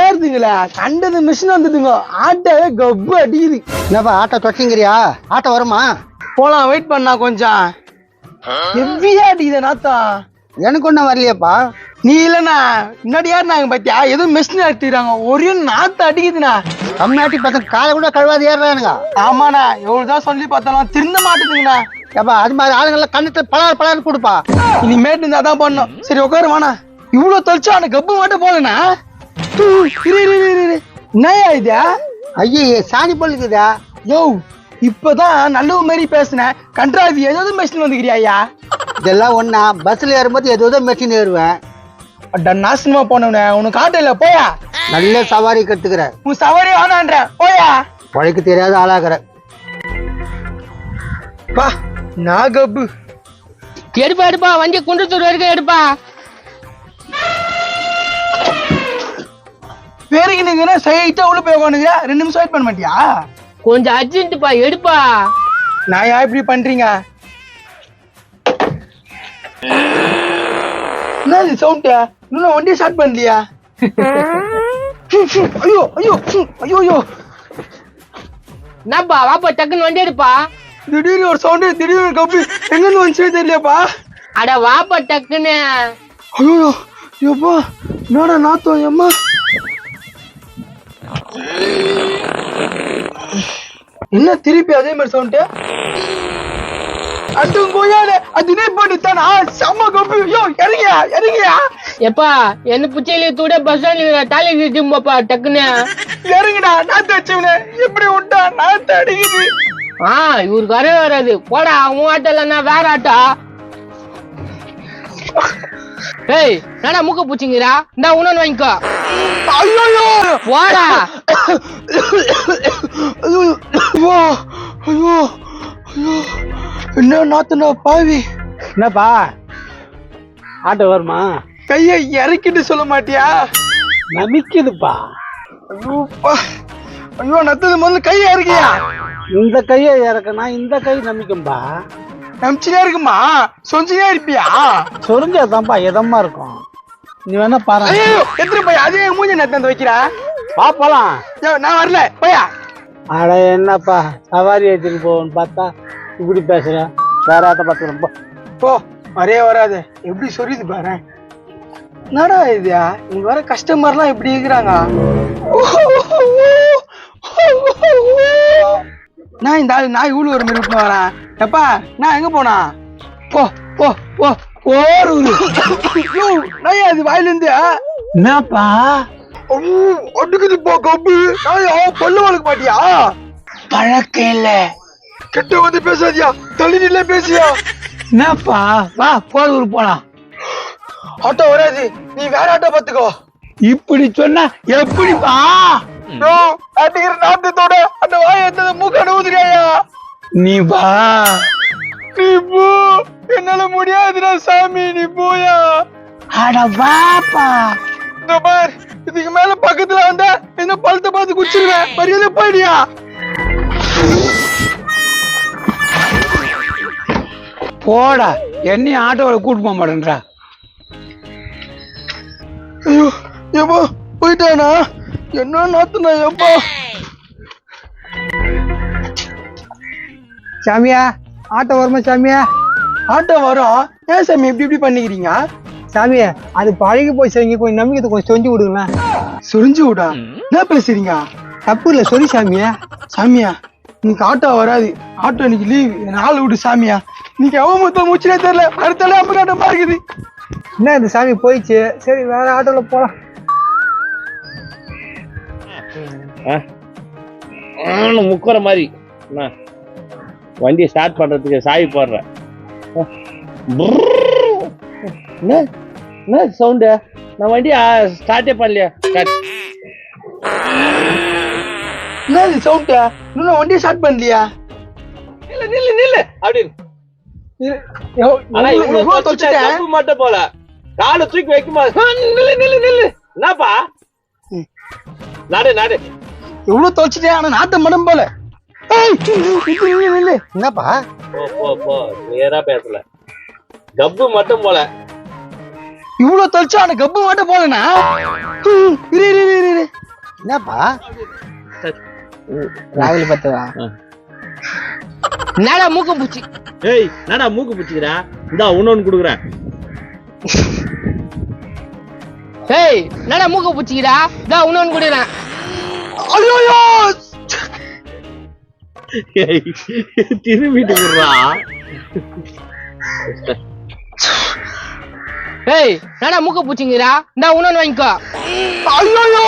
ஏறுதுங்களா கண்டது machine வந்துதுங்க ஆட்டோவே cup அடிக்குது. என்னப்பா ஆட்டோ தொட்டிங்கிறியா? ஆட்டோ வருமா? போலாம் வெயிட் பண்ணா கொஞ்சம் ஹெவியா அடிக்குது நாத்தம். எனக்கு ஒன்றும் வரலையேப்பா. நீ இல்லண்ணா முன்னாடி ஏறினாங்க பாத்தியா எதுவும் மிஷின் எடுத்துக்கிறாங்க ஒரே நாத்தம் அடிக்குதுண்ணா. தமிழ்நாட்டி பசங்க காலை கூட கழுவாது ஏறுறானுங்க. ஆமாண்ணா எவ்வளவுதான் சொல்லி பார்த்தாலும் திருந்த மாட்டேதுங்கண்ணா. ஏப்பா அது மாதிரி ஆளுங்கெல்லாம் கண்ணத்துல பலார் பலார் கொடுப்பா. இனிமேட்டு இருந்தா தான் பண்ணும். சரி உட்காரு வாண்ணா. இவ்வளவு தொலைச்சா அந்த கப்பு மட்டும் போலண்ணா. என்னயா இது? ஐயே சாணி பொழுதுதா. யோ இப்பதான் நல்ல மாதிரி பேசுனேன். கன்றாவி ஏதாவது மெஷின் வந்துக்கிறியா? இதெல்லாம் ஒண்ணா பஸ்ல ஏறும்போது ஏதோ மெஷின் ஏறுவேன். அட நாசனமா போனவனே உனக்கு ஆட்டோ இல்ல போயா. நல்ல சவாரி கத்துக்கிற. உன் சவாரி வேணான்ற போயா. பழைக்க தெரியாத ஆளாகிற. பா நான் கப்பு எடுப்பா எடுப்பா வண்டி குன்றத்தூர் வரைக்கும் எடுப்பா. பேருக்கு நீங்க சைட்டா உள்ள போய் உட்காந்துங்க. 2 நிமிஷம் வெயிட் பண்ண மாட்டியா? கொஞ்சம் அர்ஜென்ட்ப்பா எடுப்பா. நான் யா இப்படி பண்றீங்க? என்ன சவுண்ட்? இன்னும் வண்டியை ஸ்டார்ட் பண்ணலையா? ஐயோ ஐயோ ஐயோ ஐயோ என்னப்பா வாப்பா டக்குன்னு வண்டி எடுப்பா. திடீர்னு ஒரு சவுண்டு திடீர்னு கப்பி எங்கன்னு வந்துச்சே தெரியலையாப்பா. அட வாப்பா டக்குன்னு. ஐயோ ஐயோப்பா என்னடா நாத்தம் ஏம்மா. என்ன திருப்பி அதே மாதிரி சவுண்ட்? அட்டும் கோயால அதுனே போட்டுட்டானா செம்ம கப்பி. ஐயோ இறங்கியா இறங்கியா. எப்பா என்ன புச்சையில தூட பஸ் ஸ்டாண்ட்ல டாலி கிட்டும்பா டக்குன்னு இறங்குடா. நாத்து வச்சவனே எப்படி விட்டா நாத்து அடிக்குது. இவருக்கு வரவே வராது. போடா உன் ஆட்டோ இல்லைன்னா வேற ஆட்டோ. ஏய் நாடா மூக்க பூச்சிங்கிறா. இந்தா உணவு வாங்கிக்கோ. ஐயோ போடா. ஐயோ ஐயோ ஐயோ என்ன நாத்துனா பாவி. என்னப்பா ஆட்டோ வருமா? கையை இறக்கிட்டு சொல்ல மாட்டியா? நமிக்குதுப்பா. ஐயோப்பா ஐயோ நத்தது முதல்ல கையை இறக்கியா. இந்த கையை இறக்கனா இந்த கை நமிக்கும்பா. நம்பிச்சுனே இருக்குமா? சொஞ்சினே இருப்பியா? சொரிஞ்சாதான்ப்பா இதமா இருக்கும். நீ வேணா பாரு. ஐயோ எத்தனை போய் அதே மூஞ்ச நத்தந்து வைக்கிறா. பாப்பலாம். நான் வரல போயா. அட என்னப்பா சவாரி ஏற்றிட்டு போவோன்னு பார்த்தா இப்படி பேசுற. வேற ஆட்ட பார்த்துக்கிறோம் போ. வரே வராது எப்படி சொல்லிது பாரு. என்னடா இது இங்க வர கஸ்டமர்லாம் எப்படி இருக்கிறாங்க? நான் இந்த ஆள் நான் இவ்வளவு ஒரு மாதிரி விட்டு வரேன். எப்பா நான் எங்க போனா? போ போ போ நான் அது வாயில இருந்து என்னப்பா ஒட்டுக்குது போ கப்பு. நான் பொல்லு வளர்க்க மாட்டியா? பழக்கம் இல்ல. கிட்ட வந்து பேசாதியா தள்ளி நில பேசியா. என்னப்பா வா போர் போலாம். ஆட்டோ வராது நீ வேற ஆட்டோ பாத்துக்கோ. இப்படி சொன்னா எப்படிப்பா? அடிக்கிற நாத்தத்தோட அந்த வாயை எடுத்தத மூக்கான ஊதுறியா? நீ வா. நீ போ என்னால முடியாதுடா சாமி நீ போயா. அட வாப்பா. இந்த பார் இதுக்கு மேல பக்கத்துல வந்தா என்ன பழத்தை பார்த்து குடிச்சிருவேன். மரியாதை போயிடியா. போடா என்னையும் ஆட்டோவில் கூட்டு போக மாட்டேன்றா. ஐயோ ஏப்பா போயிட்டானா? என்ன நாத்துனா ஏப்பா. சாமியா ஆட்டோ வருமா சாமியா? ஆட்டோ வரும். ஏன் சாமி இப்படி இப்படி பண்ணிக்கிறீங்க? சாமியா அது பழகி போய் சரிங்க கொஞ்சம் நம்பிக்கை கொஞ்சம் சொஞ்சு விடுங்களேன். சொரிஞ்சு விடா என்ன பேசுறீங்க? தப்பு இல்லை சொல்லி சாமியா. சாமியா இன்னைக்கு ஆட்டோ வராது. ஆட்டோ இன்னைக்கு லீவ். நாள் விடு சாமியா. இன்னைக்கு எவன் மொத்தம் மூச்சுனே தெரியல. அடுத்தாலே அப்பகாட்டமா இருக்குது. என்ன இந்த சாமி போயிடுச்சு. சரி வேற ஆட்டோல போலாம். முக்குற மாதிரி வண்டியை ஸ்டார்ட் பண்றதுக்கு சாவி போடுறேன். என்ன சவுண்டு? நான் வண்டியை ஸ்டார்டே பண்ணலையா? என்ன சவுண்ட்? இன்னும் வண்டியை ஸ்டார்ட் பண்ணலையா? நில்லு நில்லு நில்லு அப்படின்னு. ஆனா இவ்வளவு மட்டும் போல காலை தூக்கி வைக்குமா? நில்லு நில்லு நில்லு. என்னப்பா நாடு நாடு எவ்வளவு தொலைச்சிட்டேன். ஆனா நாத்த மடம் போல. என்னப்பா போ கிளியரா பேசல. கப்பு மட்டும் போல. இவ்வளவு தொலைச்சா அந்த கப்பு மட்டும் போலனா? என்னப்பா ராகுல் பத்தவா என்னடா மூக்க பூச்சி ஏய் என்னடா மூக்கு பிடிச்சிக்கிறா இந்தா இன்னொன்னு குடுக்குறேன் ஏய் என்னடா மூக்க பூச்சிக்கிறா இதா இன்னொன்னு குடுறேன் ஐயோ ஏய் திரும்பிட்டு குடுறா ஏய் என்னடா மூக்க பூச்சிங்கிறா இந்தா இன்னொன்னு வாங்கிக்கோ ஐயோ